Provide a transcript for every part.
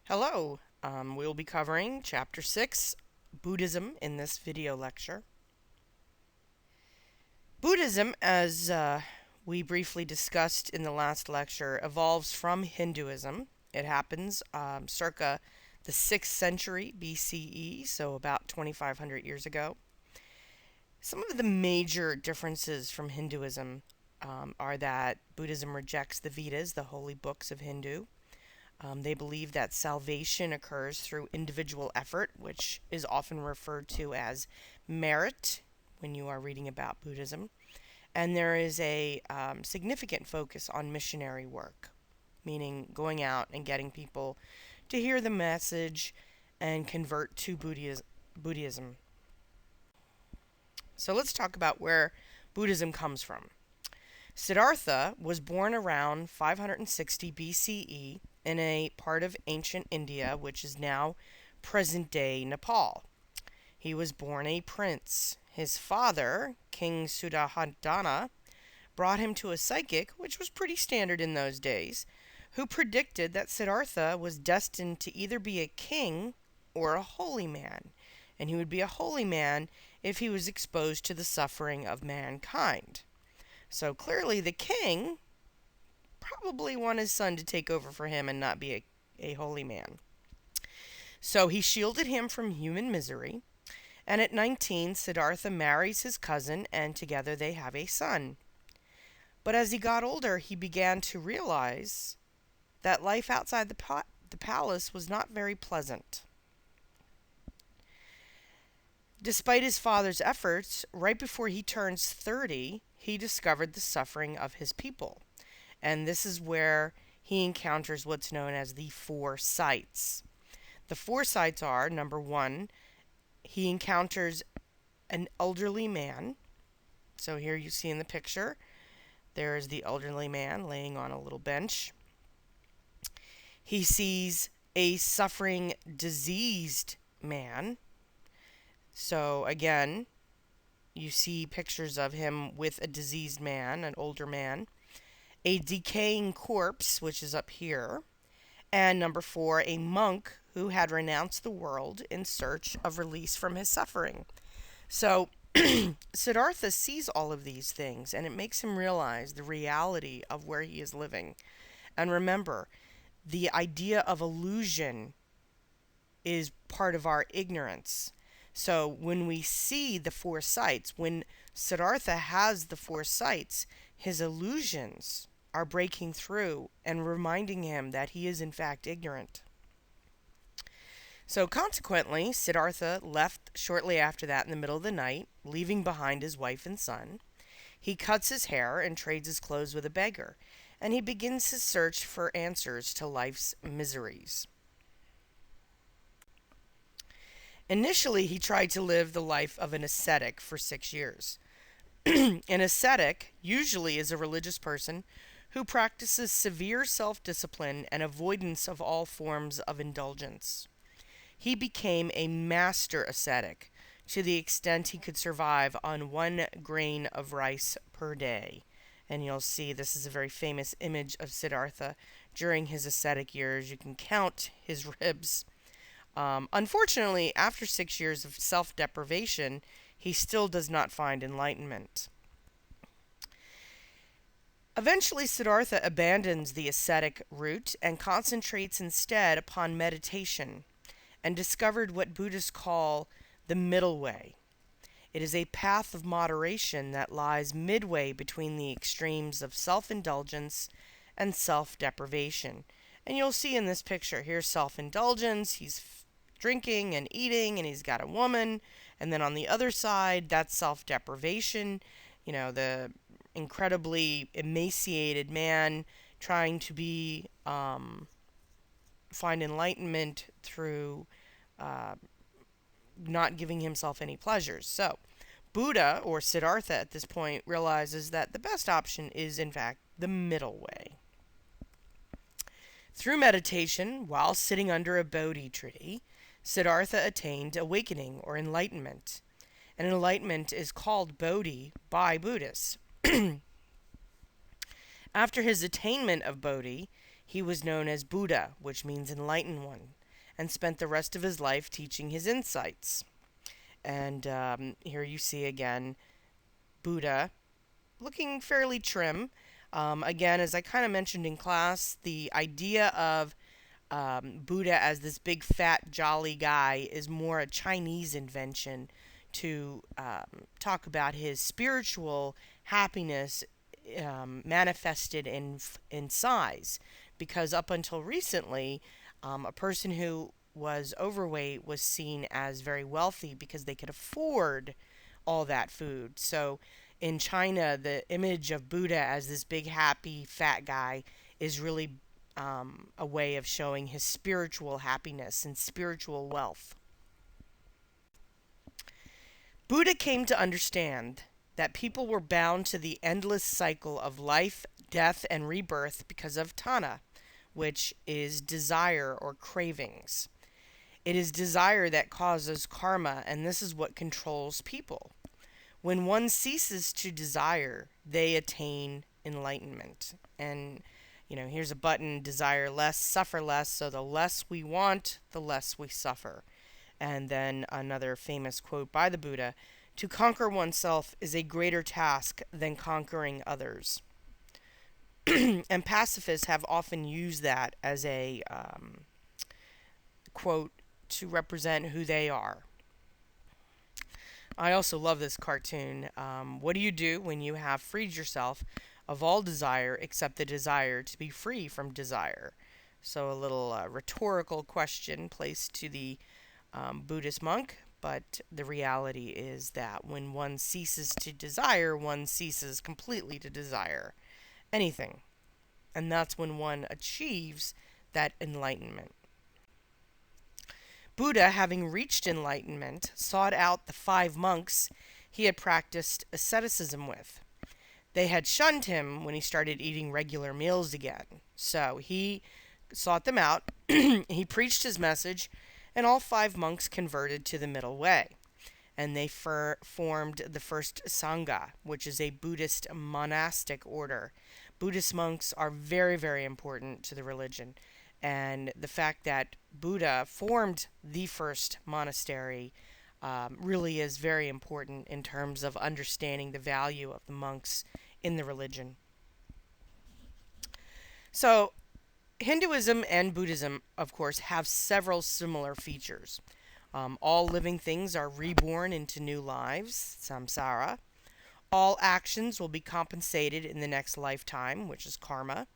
Hello, we'll be covering Chapter 6, Buddhism, in this video lecture. Buddhism, as we briefly discussed in the last lecture, evolves from Hinduism. It happens circa the 6th century BCE, so about 2,500 years ago. Some of the major differences from Hinduism are that Buddhism rejects the Vedas, the holy books of Hindu. They believe that salvation occurs through individual effort, which is often referred to as merit when you are reading about Buddhism. And there is a significant focus on missionary work, meaning going out and getting people to hear the message and convert to Buddhism. So let's talk about where Buddhism comes from. Siddhartha was born around 560 BCE in a part of ancient India, which is now present-day Nepal. He was born a prince. His father, King Suddhodana, brought him to a psychic, which was pretty standard in those days, who predicted that Siddhartha was destined to either be a king or a holy man, and he would be a holy man if he was exposed to the suffering of mankind. So clearly the king probably want his son to take over for him and not be a holy man. So he shielded him from human misery, and at 19, Siddhartha marries his cousin, and together they have a son. But as he got older, he began to realize that life outside the palace was not very pleasant. Despite his father's efforts, right before he turns 30, he discovered the suffering of his people. And this is where he encounters what's known as the four sights. The four sights are, number one, he encounters an elderly man. So here you see in the picture, there is the elderly man laying on a little bench. He sees a suffering, diseased man. So again, you see pictures of him with a diseased man, an older man. A decaying corpse, which is up here, and number four, a monk who had renounced the world in search of release from his suffering. So Siddhartha sees all of these things, and it makes him realize the reality of where he is living. And remember, the idea of illusion is part of our ignorance. So when we see the four sights, when Siddhartha has the four sights, his illusions are breaking through and reminding him that he is in fact ignorant. So consequently, Siddhartha left shortly after that in the middle of the night, leaving behind his wife and son. He cuts his hair and trades his clothes with a beggar, and he begins his search for answers to life's miseries. Initially, he tried to live the life of an ascetic for 6 years. An ascetic usually is a religious person who practices severe self-discipline and avoidance of all forms of indulgence. He became a master ascetic to the extent he could survive on 1 grain of rice per day. And you'll see this is a very famous image of Siddhartha during his ascetic years. You can count his ribs. Unfortunately, after 6 years of self-deprivation, he still does not find enlightenment. Eventually, Siddhartha abandons the ascetic route and concentrates instead upon meditation, and discovered what Buddhists call the middle way. It is a path of moderation that lies midway between the extremes of self-indulgence and self-deprivation. And you'll see in this picture, here's self-indulgence, he's drinking and eating, and he's got a woman, and then on the other side, that's self-deprivation, the incredibly emaciated man trying to find enlightenment through not giving himself any pleasures. So Buddha, or Siddhartha at this point, realizes that the best option is in fact the middle way. Through meditation, while sitting under a Bodhi tree, Siddhartha attained awakening or enlightenment. And enlightenment is called Bodhi by Buddhists. After his attainment of Bodhi, He was known as Buddha, which means enlightened one, and spent the rest of his life teaching his insights. And here you see again Buddha looking fairly trim. Again, as I kind of mentioned in class, the idea of Buddha as this big, fat, jolly guy is more a Chinese invention to talk about his spiritual happiness manifested in size. Because up until recently, a person who was overweight was seen as very wealthy because they could afford all that food. So in China, the image of Buddha as this big, happy, fat guy is really a way of showing his spiritual happiness and spiritual wealth. Buddha came to understand that people were bound to the endless cycle of life, death, and rebirth because of Tanha, which is desire or cravings. It is desire that causes karma, and this is what controls people. When one ceases to desire, they attain enlightenment. And, here's a button: desire less, suffer less. So the less we want, the less we suffer. And then another famous quote by the Buddha: to conquer oneself is a greater task than conquering others. And pacifists have often used that as a quote to represent who they are. I also love this cartoon. What do you do when you have freed yourself of all desire except the desire to be free from desire? So a little rhetorical question placed to the Buddhist monk, but the reality is that when one ceases to desire, one ceases completely to desire anything. And that's when one achieves that enlightenment. Buddha, having reached enlightenment, sought out the 5 monks he had practiced asceticism with. They had shunned him when he started eating regular meals again. So he sought them out, he preached his message, and all 5 monks converted to the middle way. And they formed the first Sangha, which is a Buddhist monastic order. Buddhist monks are very, very important to the religion. And the fact that Buddha formed the first monastery really is very important in terms of understanding the value of the monks in the religion. So, Hinduism and Buddhism, of course, have several similar features. All living things are reborn into new lives, samsara. All actions will be compensated in the next lifetime, which is karma.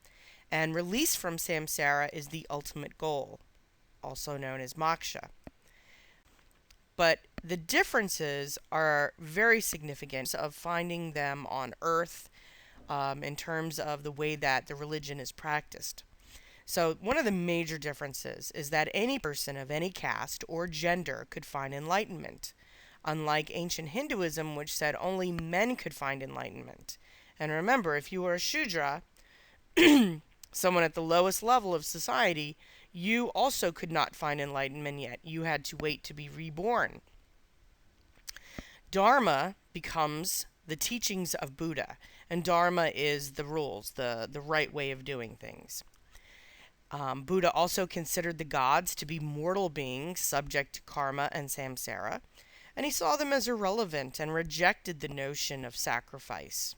And release from samsara is the ultimate goal, also known as moksha. But the differences are very significant of finding them on earth in terms of the way that the religion is practiced. So one of the major differences is that any person of any caste or gender could find enlightenment, unlike ancient Hinduism, which said only men could find enlightenment. And remember, if you were a Shudra, someone at the lowest level of society, you also could not find enlightenment yet. You had to wait to be reborn. Dharma becomes the teachings of Buddha, and Dharma is the rules, the right way of doing things. Buddha also considered the gods to be mortal beings subject to karma and samsara, and he saw them as irrelevant and rejected the notion of sacrifice.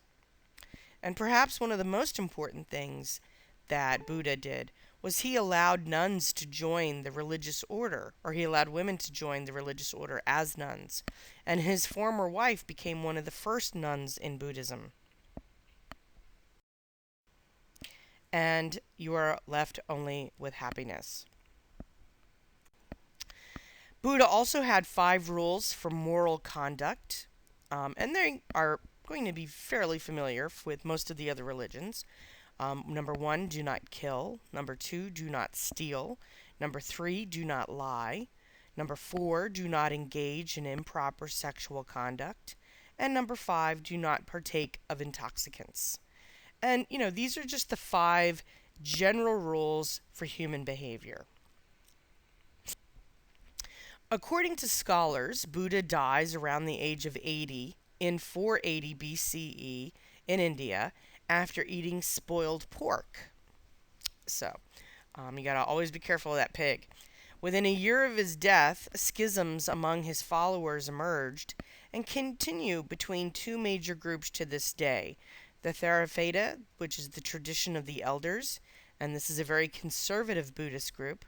And perhaps one of the most important things that Buddha did was he allowed nuns to join the religious order, or he allowed women to join the religious order as nuns. And his former wife became one of the first nuns in Buddhism. And you are left only with happiness. Buddha also had 5 rules for moral conduct, and they are going to be fairly familiar with most of the other religions. Number 1, do not kill. Number 2, do not steal. Number 3, do not lie. Number 4, do not engage in improper sexual conduct. And number 5, do not partake of intoxicants. And, these are just the 5 general rules for human behavior. According to scholars, Buddha dies around the age of 80 in 480 BCE in India after eating spoiled pork. So you got to always be careful of that pig. Within a year of his death, schisms among his followers emerged and continue between two major groups to this day. The Theravada, which is the tradition of the elders, and this is a very conservative Buddhist group.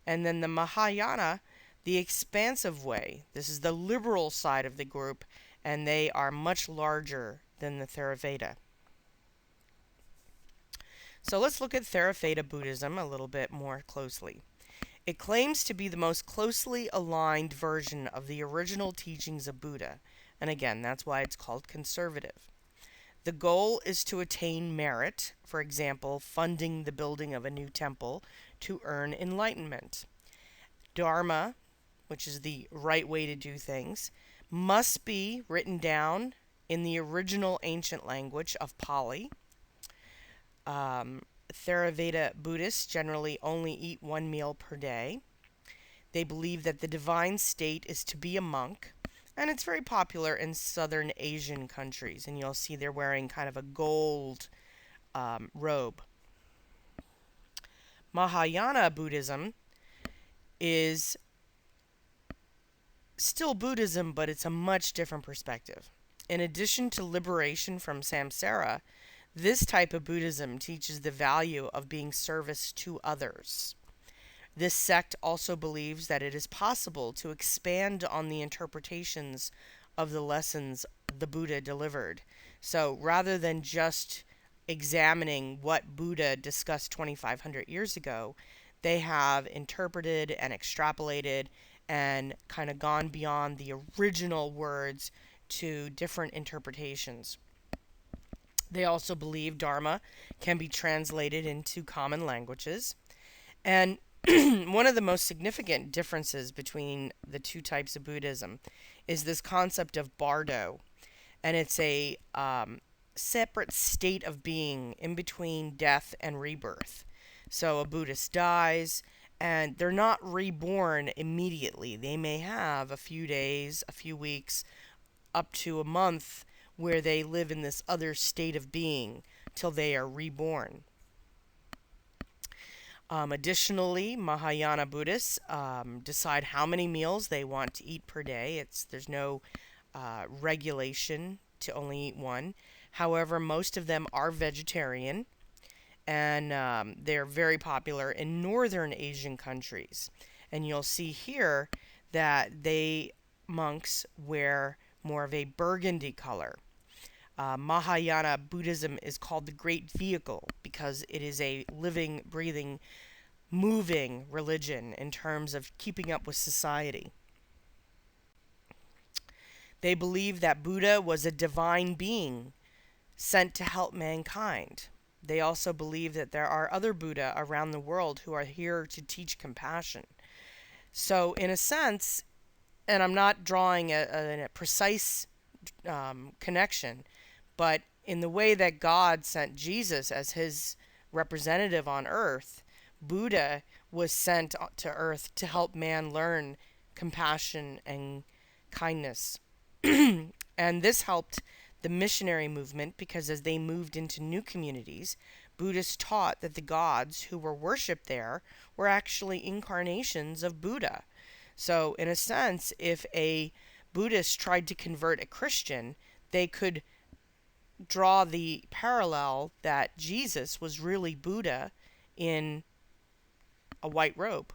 And then the Mahayana, the expansive way. This is the liberal side of the group, and they are much larger than the Theravada. So let's look at Theravada Buddhism a little bit more closely. It claims to be the most closely aligned version of the original teachings of Buddha, and again, that's why it's called conservative. The goal is to attain merit, for example, funding the building of a new temple to earn enlightenment. Dharma, which is the right way to do things, must be written down in the original ancient language of Pali. Theravada Buddhists generally only eat one meal per day. They believe that the divine state is to be a monk, and it's very popular in southern Asian countries, and you'll see they're wearing kind of a gold robe. Mahayana Buddhism is still Buddhism, but it's a much different perspective. In addition to liberation from samsara, this type of Buddhism teaches the value of being service to others. This sect also believes that it is possible to expand on the interpretations of the lessons the Buddha delivered. So rather than just examining what Buddha discussed 2,500 years ago, they have interpreted and extrapolated and kind of gone beyond the original words to different interpretations. They also believe Dharma can be translated into common languages. And one of the most significant differences between the two types of Buddhism is this concept of bardo. And it's a separate state of being in between death and rebirth. So a Buddhist dies, and they're not reborn immediately. They may have a few days, a few weeks, up to a month where they live in this other state of being till they are reborn. Additionally, Mahayana Buddhists decide how many meals they want to eat per day. There's no regulation to only eat one. However, most of them are vegetarian, and they're very popular in northern Asian countries. And you'll see here that monks wear more of a burgundy color. Mahayana Buddhism is called the Great Vehicle because it is a living, breathing, moving religion in terms of keeping up with society. They believe that Buddha was a divine being sent to help mankind. They also believe that there are other Buddha around the world who are here to teach compassion. So, in a sense, and I'm not drawing a precise connection, but in the way that God sent Jesus as his representative on earth, Buddha was sent to earth to help man learn compassion and kindness. And this helped the missionary movement because as they moved into new communities, Buddhists taught that the gods who were worshipped there were actually incarnations of Buddha. So, in a sense, if a Buddhist tried to convert a Christian, they could draw the parallel that Jesus was really Buddha in a white robe.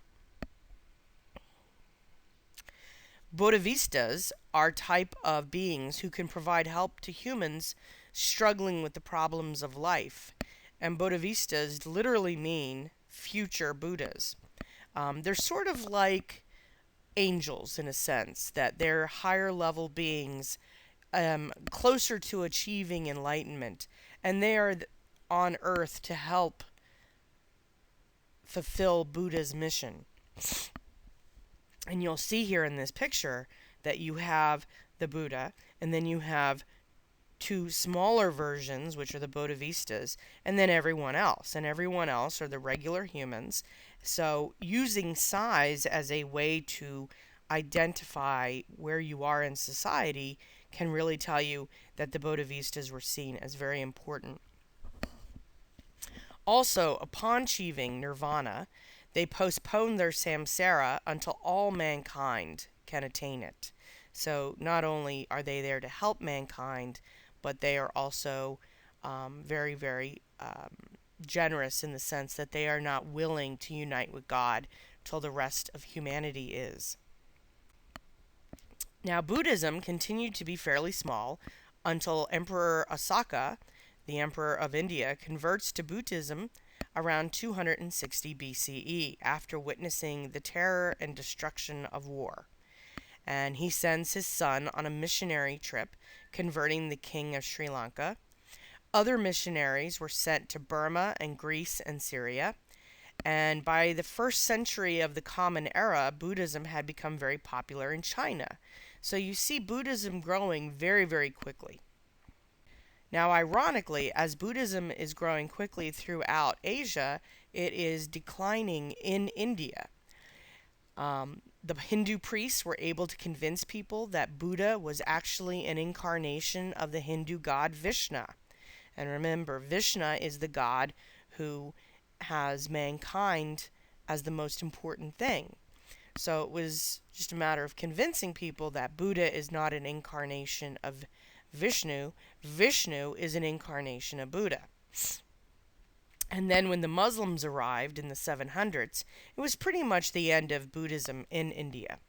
Bodhisattvas are type of beings who can provide help to humans struggling with the problems of life. And Bodhisattvas literally mean future Buddhas. They're sort of like angels in a sense, that they're higher level beings closer to achieving enlightenment. And they are on earth to help fulfill Buddha's mission. And you'll see here in this picture that you have the Buddha, and then you have two smaller versions, which are the Bodhisattvas, and then everyone else. And everyone else are the regular humans. So using size as a way to identify where you are in society can really tell you that the Bodhisattvas were seen as very important. Also, upon achieving nirvana, they postpone their samsara until all mankind can attain it. So, not only are they there to help mankind, but they are also very, very generous in the sense that they are not willing to unite with God till the rest of humanity is. Now, Buddhism continued to be fairly small until Emperor Asaka, the Emperor of India, converts to Buddhism around 260 BCE after witnessing the terror and destruction of war. And he sends his son on a missionary trip, converting the king of Sri Lanka. Other missionaries were sent to Burma and Greece and Syria. And by the first century of the Common Era, Buddhism had become very popular in China. So you see Buddhism growing very, very quickly. Now, ironically, as Buddhism is growing quickly throughout Asia, it is declining in India. The Hindu priests were able to convince people that Buddha was actually an incarnation of the Hindu god Vishnu. And remember, Vishnu is the god who has mankind as the most important thing. So it was just a matter of convincing people that Buddha is not an incarnation of Vishnu. Vishnu is an incarnation of Buddha. And then when the Muslims arrived in the 700s, it was pretty much the end of Buddhism in India.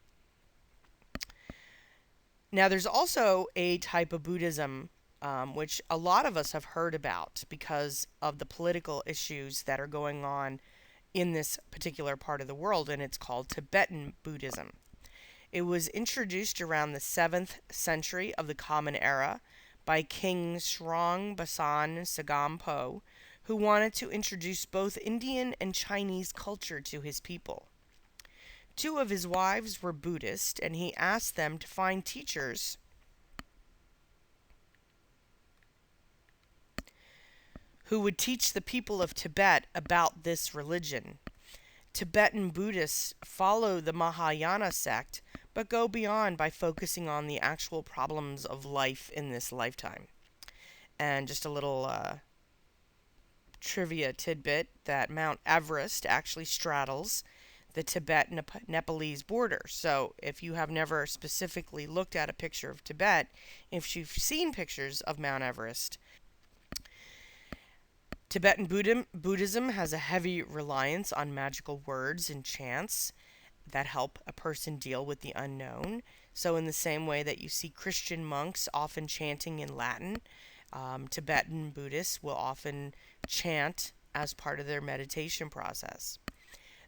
Now there's also a type of Buddhism which a lot of us have heard about because of the political issues that are going on in this particular part of the world, and it's called Tibetan Buddhism. It was introduced around the 7th century of the Common Era by King Srong Basan Sagampo, who wanted to introduce both Indian and Chinese culture to his people. Two of his wives were Buddhist, and he asked them to find teachers who would teach the people of Tibet about this religion. Tibetan Buddhists follow the Mahayana sect, but go beyond by focusing on the actual problems of life in this lifetime. And just a little trivia tidbit that Mount Everest actually straddles the Tibet-Nepalese border. So if you have never specifically looked at a picture of Tibet, if you've seen pictures of Mount Everest, Tibetan Buddhism has a heavy reliance on magical words and chants that help a person deal with the unknown. So in the same way that you see Christian monks often chanting in Latin, Tibetan Buddhists will often chant as part of their meditation process.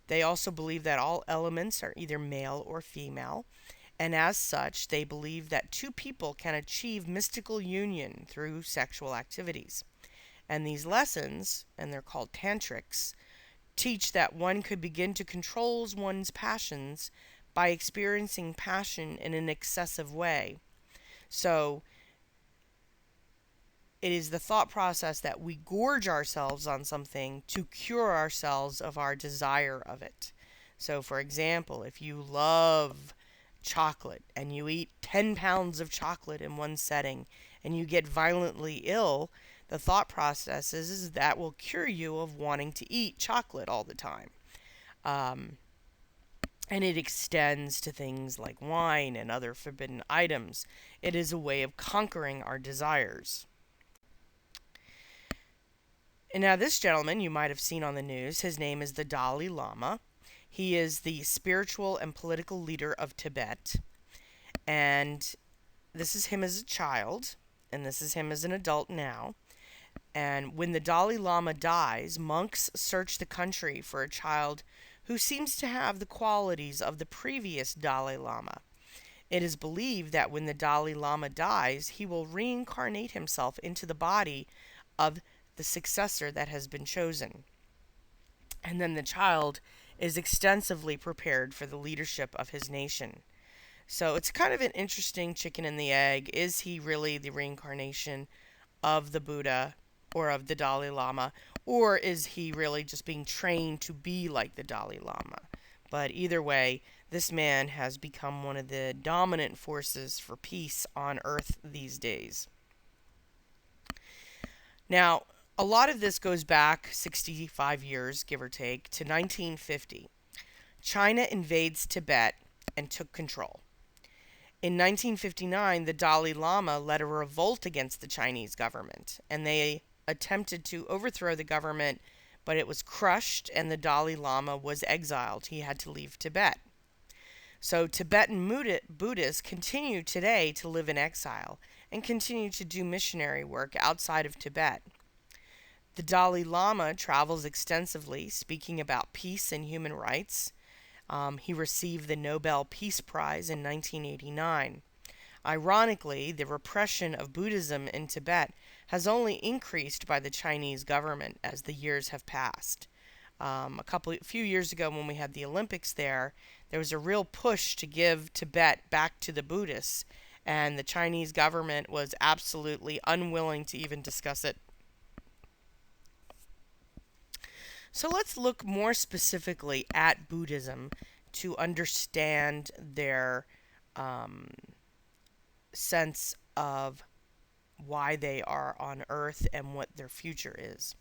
They also believe that all elements are either male or female, and as such, they believe that two people can achieve mystical union through sexual activities. And these lessons, and they're called tantrics, teach that one could begin to control one's passions by experiencing passion in an excessive way. So it is the thought process that we gorge ourselves on something to cure ourselves of our desire of it. So for example, if you love chocolate and you eat 10 pounds of chocolate in one setting and you get violently ill, the thought process is that will cure you of wanting to eat chocolate all the time. And it extends to things like wine and other forbidden items. It is a way of conquering our desires. And now this gentleman you might have seen on the news, his name is the Dalai Lama. He is the spiritual and political leader of Tibet. And this is him as a child, and this is him as an adult now. And when the Dalai Lama dies, monks search the country for a child who seems to have the qualities of the previous Dalai Lama. It is believed that when the Dalai Lama dies, he will reincarnate himself into the body of the successor that has been chosen. And then the child is extensively prepared for the leadership of his nation. So it's kind of an interesting chicken and the egg. Is he really the reincarnation of the Buddha or of the Dalai Lama, or is he really just being trained to be like the Dalai Lama? But either way, this man has become one of the dominant forces for peace on earth these days. Now, A lot of this goes back 65 years, give or take, to 1950. China invades Tibet and took control. In 1959, the Dalai Lama led a revolt against the Chinese government, and they attempted to overthrow the government, but it was crushed and the Dalai Lama was exiled. He had to leave Tibet. So Tibetan Buddhists continue today to live in exile and continue to do missionary work outside of Tibet. The Dalai Lama travels extensively, speaking about peace and human rights. He received the Nobel Peace Prize in 1989. Ironically, the repression of Buddhism in Tibet has only increased by the Chinese government as the years have passed. A few years ago, when we had the Olympics there was a real push to give Tibet back to the Buddhists, and the Chinese government was absolutely unwilling to even discuss it. So let's look more specifically at Buddhism to understand their sense of why they are on earth and what their future is.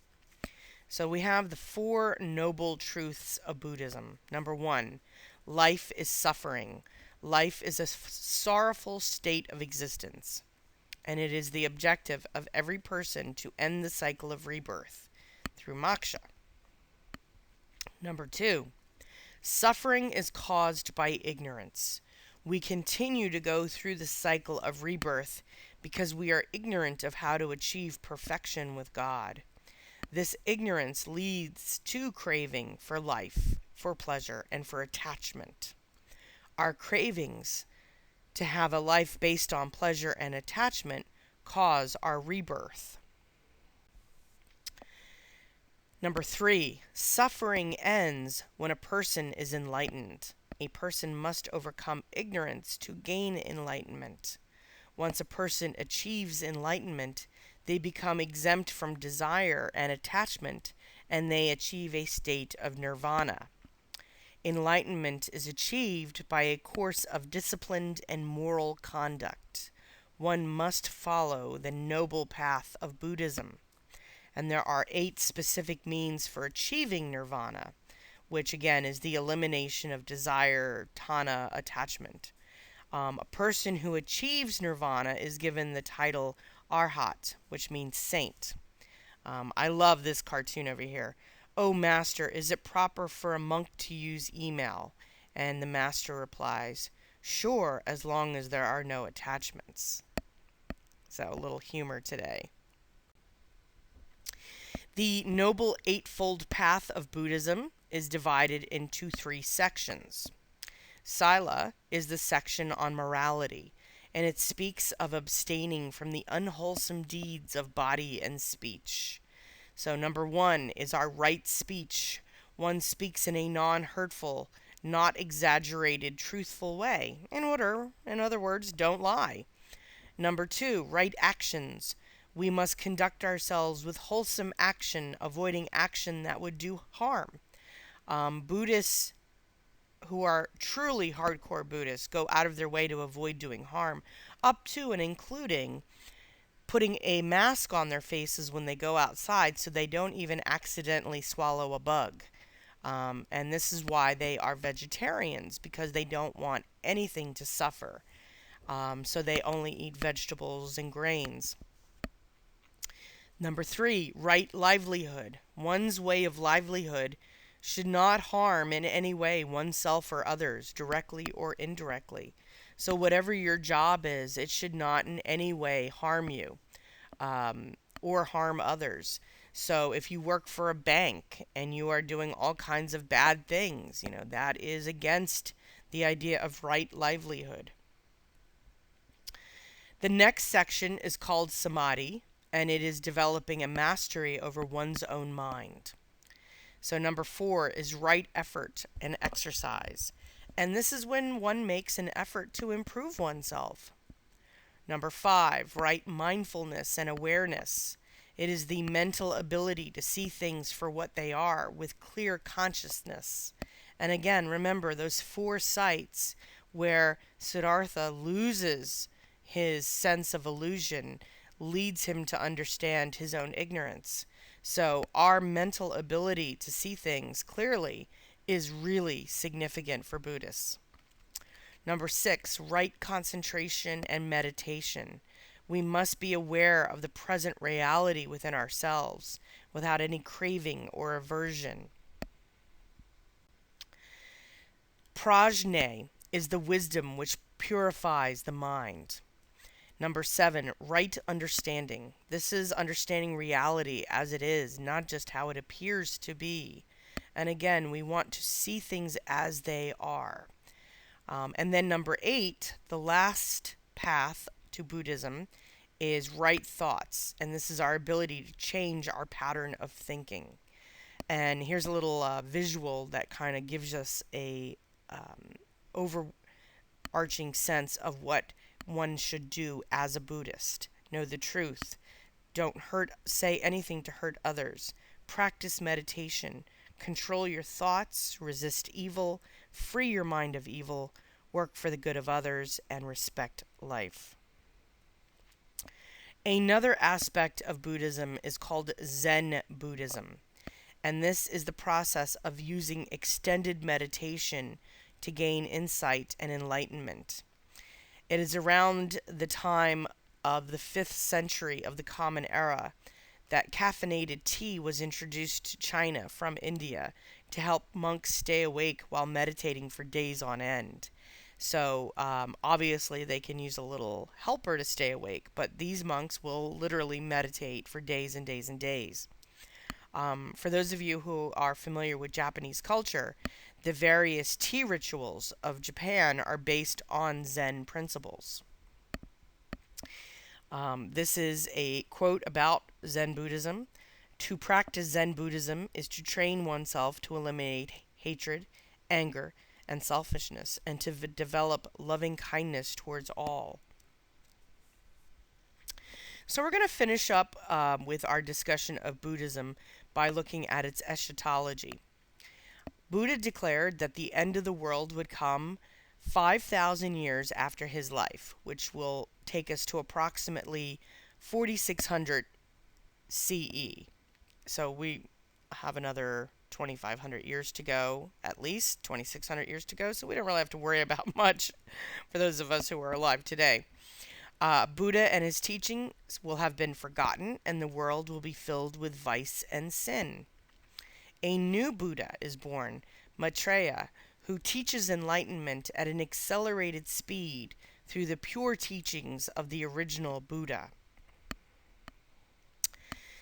So we have the four noble truths of Buddhism. Number one, life is suffering. Life is a sorrowful state of existence, and it is the objective of every person to end the cycle of rebirth through moksha. Number two, suffering is caused by ignorance. We continue to go through the cycle of rebirth because we are ignorant of how to achieve perfection with God. This ignorance leads to craving for life, for pleasure, and for attachment. Our cravings to have a life based on pleasure and attachment cause our rebirth. Number three, suffering ends when a person is enlightened. A person must overcome ignorance to gain enlightenment. Once a person achieves enlightenment, they become exempt from desire and attachment, and they achieve a state of nirvana. Enlightenment is achieved by a course of disciplined and moral conduct. One must follow the noble path of Buddhism. And there are 8 specific means for achieving nirvana, which again is the elimination of desire, tanha, attachment. A person who achieves nirvana is given the title arhat, which means saint. I love this cartoon over here. "Oh, master, is it proper for a monk to use email?" And the master replies, "Sure, as long as there are no attachments." So a little humor today. The Noble Eightfold Path of Buddhism is divided into 3 sections. Sila is the section on morality, and it speaks of abstaining from the unwholesome deeds of body and speech. So number 1 is our right speech. One speaks in a non-hurtful, not exaggerated, truthful way. In other words, don't lie. Number 2, right actions. We must conduct ourselves with wholesome action, avoiding action that would do harm. Buddhists who are truly hardcore Buddhists go out of their way to avoid doing harm, up to and including putting a mask on their faces when they go outside so they don't even accidentally swallow a bug. And this is why they are vegetarians, because they don't want anything to suffer. So they only eat vegetables and grains. Number 3, right livelihood. One's way of livelihood should not harm in any way oneself or others, directly or indirectly. So whatever your job is, it should not in any way harm you or harm others. So if you work for a bank and you are doing all kinds of bad things, that is against the idea of right livelihood. The next section is called Samadhi, and it is developing a mastery over one's own mind. So number 4 is right effort and exercise. And this is when one makes an effort to improve oneself. Number 5, right mindfulness and awareness. It is the mental ability to see things for what they are with clear consciousness. And again, remember those 4 sites where Siddhartha loses his sense of illusion, leads him to understand his own ignorance. So our mental ability to see things clearly is really significant for Buddhists. Number 6, right concentration and meditation. We must be aware of the present reality within ourselves without any craving or aversion. Prajna is the wisdom which purifies the mind. Number 7, right understanding. This is understanding reality as it is, not just how it appears to be. And again, we want to see things as they are. And then number 8, the last path to Buddhism is right thoughts. And this is our ability to change our pattern of thinking. And here's a little visual that kind of gives us a overarching sense of what one should do as a Buddhist. Know the truth. Don't say anything to hurt others. Practice meditation. Control your thoughts. Resist evil. Free your mind of evil. Work for the good of others and respect life. Another aspect of Buddhism is called Zen Buddhism. And this is the process of using extended meditation to gain insight and enlightenment. It is around the time of the 5th century of the Common Era that caffeinated tea was introduced to China from India to help monks stay awake while meditating for days on end. So obviously they can use a little helper to stay awake, but these monks will literally meditate for days and days and days. For those of you who are familiar with Japanese culture, the various tea rituals of Japan are based on Zen principles. This is a quote about Zen Buddhism. To practice Zen Buddhism is to train oneself to eliminate hatred, anger, and selfishness, and to develop loving kindness towards all. So we're going to finish up with our discussion of Buddhism by looking at its eschatology. Buddha declared that the end of the world would come 5,000 years after his life, which will take us to approximately 4600 CE. So we have another 2,500 years to go, at least 2,600 years to go, so we don't really have to worry about much for those of us who are alive today. Buddha and his teachings will have been forgotten, and the world will be filled with vice and sin. A new Buddha is born, Maitreya, who teaches enlightenment at an accelerated speed through the pure teachings of the original Buddha.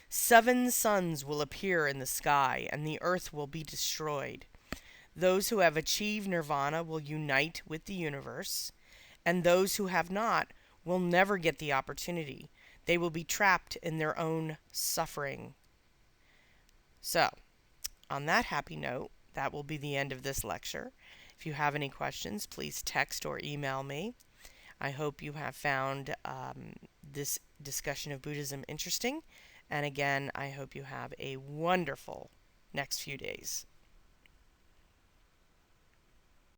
7 suns will appear in the sky, and the earth will be destroyed. Those who have achieved nirvana will unite with the universe, and those who have not will never get the opportunity. They will be trapped in their own suffering. So, on that happy note, that will be the end of this lecture. If you have any questions, please text or email me. I hope you have found this discussion of Buddhism interesting. And again, I hope you have a wonderful next few days.